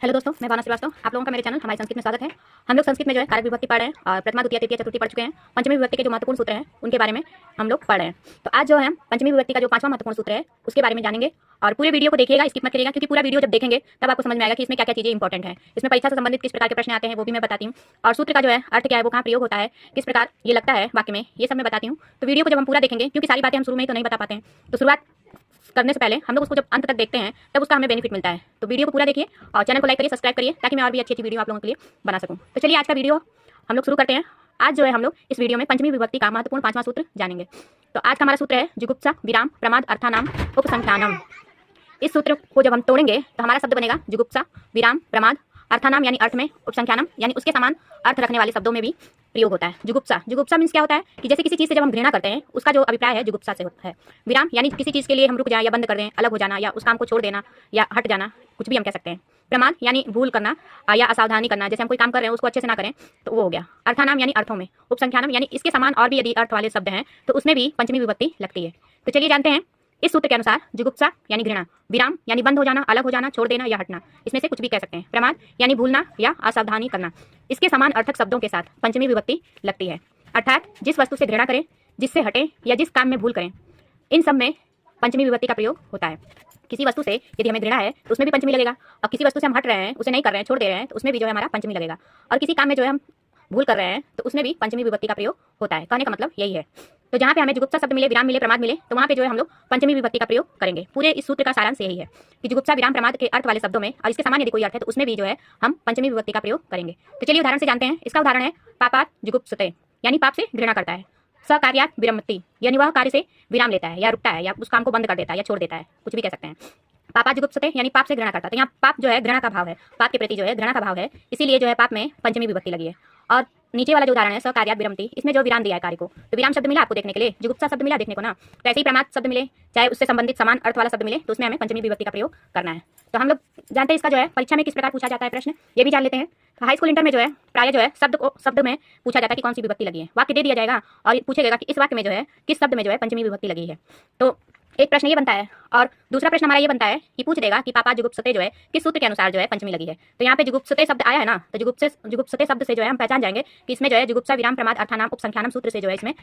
Hello दोस्तों, मैं भावना श्रीवास्तव। आप लोगों का मेरे चैनल हमारे संस्कृत में स्वागत है। हम लोग संस्कृत में जो है कारक विभक्ति पढ़ रहे हैं और प्रथमा द्वितीय तृतीय चतुर्थी पढ़ चुके हैं। पंचमी विभक्ति के जो महत्वपूर्ण सूत्र हैं उनके बारे में हम लोग पढ़ रहे हैं। तो आज जो है पंचमी विभक्ति का जो पांचवा महत्वपूर्ण सूत्र है उसके बारे में जानेंगे और पूरे वीडियो को देखिएगा, स्किप मत करिएगा, क्योंकि पूरा वीडियो जब देखेंगे तब आपको समझ में आएगा कि इसमें क्या क्या चीजें इंपॉर्टेंट है। इसमें परीक्षा से संबंधित किस प्रकार के प्रश्न आते हैं वो भी मैं बताती हूँ, और सूत्र का जो है अर्थ क्या है, वो कहाँ प्रयोग होता है, किस प्रकार ये लगता है वाक्य में, ये सब मैं बताती हूँ। तो वीडियो को जब हम पूरा देखेंगे, क्योंकि सारी बातें हम शुरू में ही तो नहीं बता पाते हैं, तो शुरुआत करने से पहले हम लोग उसको जब अंत तक देखते हैं तब उसका हमें बेनिफिट मिलता है। तो वीडियो को पूरा देखिए और चैनल को लाइक करिए, सब्सक्राइब करिए, ताकि मैं और भी अच्छी अच्छी वीडियो आप लोगों के लिए बना सकूं। तो चलिए आज का वीडियो हम लोग शुरू करते हैं। आज जो है हम लोग इस वीडियो में पंचमी विभक्ति का महत्वपूर्ण पांचवा सूत्र जानेंगे। तो आज का हमारा सूत्र है जुगुप्सा विराम प्रमाद अर्थानाम उपसंख्यानम। इस सूत्र को जब हम तोड़ेंगे तो हमारा शब्द बनेगा जुगुप्सा विराम प्रमाद अर्थानाम, यानी अर्थ में, उपसंख्यानम यानी उसके समान अर्थ रखने वाले शब्दों में भी प्रयोग होता है। जुगुप्सा, जुगुप्सा मीन्स क्या होता है कि जैसे किसी चीज़ से जब हम घृणा करते हैं उसका जो अभिप्राय है जुगुप्सा से होता है। विराम यानी किसी चीज़ के लिए हम रुक जाए या बंद कर दें, अलग हो जाना या उस काम को छोड़ देना या हट जाना, कुछ भी हम कह सकते हैं। प्रमाद यानी भूल करना या असावधानी करना, जैसे हम कोई काम कर रहे हैं उसको अच्छे से ना करें तो वो हो गया। अर्थानाम यानी अर्थों में, उपसंख्यानम यानी इसके समान और भी यदि अर्थ वाले शब्द हैं तो उसमें भी पंचमी विभक्ति लगती है। तो चलिए जानते हैं। इस सूत्र के अनुसार जुगुप्सा यानी घृणा, विराम यानी बंद हो जाना, अलग हो जाना, छोड़ देना या हटना, इसमें से कुछ भी कह सकते हैं। प्रमाद यानी भूलना या असावधानी करना, इसके समान अर्थक शब्दों के साथ पंचमी विभक्ति लगती है। अर्थात जिस वस्तु से घृणा करें, जिससे हटें या जिस काम में भूल करें, इन सब में पंचमी विभक्ति का प्रयोग होता है। किसी वस्तु से यदि हमें घृणा है तो उसमें भी पंचमी लगेगा, और किसी वस्तु से हम हट रहे हैं, उसे नहीं कर रहे हैं, छोड़ दे रहे हैं, तो उसमें भी जो है हमारा पंचमी लगेगा, और किसी काम में जो है हम भूल कर रहे हैं तो उसमें भी पंचमी विभक्ति का प्रयोग होता है। कहने का मतलब यही है। तो जहाँ पे हमें जुगुप्सा शब्द मिले, विराम मिले, प्रमाद मिले, तो वहाँ पे जो है हम लोग पंचमी विभक्ति का प्रयोग करेंगे। पूरे इस सूत्र का सारांश यही है कि जुगुप्सा विराम प्रमाद के अर्थ वाले शब्दों में और इसके समान यदि कोई अर्थ है तो उसमें भी जो है हम पंचमी विभक्ति का प्रयोग करेंगे। तो चलिए उदाहरण से जानते हैं। इसका उदाहरण है पापात जुगुप्सते, यानी पाप से घृणा करता है। सकार्यात विरमति यानी वह कार्य से विराम लेता है या रुकता है या उस काम को बंद कर देता है या छोड़ देता है, कुछ भी कह सकते हैं। पापा जुगुप्सते यानी पाप से घृणा करता है। तो यहाँ पाप जो है घृणा का भाव है, पाप के प्रति जो है घृणा का भाव है, इसीलिए जो है पाप में पंचमी विभक्ति लगी है। और नीचे वाला जो उदाहरण है सकार्यात विरमति, इसमें जो विराम दिया है कार्य को, तो विराम शब्द मिला आपको देखने के लिए, जुगुप्सा शब्द मिला देखने को ना, तो ऐसे ही प्रमाद शब्द मिले, चाहे उससे संबंधित समान अर्थ वाला शब्द मिले, तो उसमें हमें पंचमी विभक्ति का प्रयोग करना है। तो हम लोग जानते हैं इसका जो है परीक्षा में किस प्रकार पूछा जाता है प्रश्न, ये भी जान लेते हैं। तो हाई स्कूल इंटर में जो है प्राय जो है शब्द में पूछा जाता है कि कौन सी विभक्ति लगी है। वाक्य दे दिया जाएगा और पूछेगा कि इस वाक्य में जो है किस शब्द में जो है पंचमी विभक्ति लगी है। तो एक प्रश्न ये बनता है, और दूसरा प्रश्न हमारा ये बनता है कि पूछ देगा कि पापा जुगुप्सते जो है किस सूत्र के अनुसार जो है पंचमी लगी है। तो यहाँ पे जुगुप्सते शब्द आया है ना, तो जुगुप्सते शब्द से जो है हम पहचान जाएंगे कि इसमें जो है जुगुप्सा विराम प्रमाद अर्थानाम उपसंख्यानम सूत्र से जो है इसमें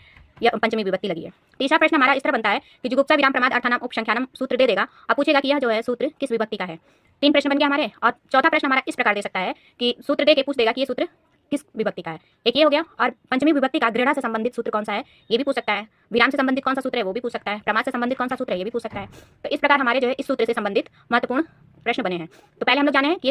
यह पंचमी विभक्ति लगी है। तीसरा प्रश्न हमारा इस तरह बनता है कि जुगुप्सा विराम प्रमाद अर्थानाम उपसंख्यानम सूत्र दे देगा और पूछेगा कि यह जो है सूत्र किस विभक्ति का है। तीन प्रश्न बन गया हमारे। और चौथा प्रश्न हमारा इस प्रकार दे सकता है कि सूत्र दे के पूछ देगा कि ये सूत्र किस विभक्ति का है। एक ये हो गया। और पंचमी विभक्ति का घृणा से संबंधित सूत्र कौन सा है ये भी पूछ सकता है, विराम से संबंधित कौन सा सूत्र है वो भी पूछ सकता है, प्रमाद से संबंधित कौन सा सूत्र है ये भी पूछ सकता है। तो इस प्रकार हमारे जो है इस सूत्र से संबंधित महत्वपूर्ण प्रश्न बने हैं। तो पहले हम लोग जाने हैं कि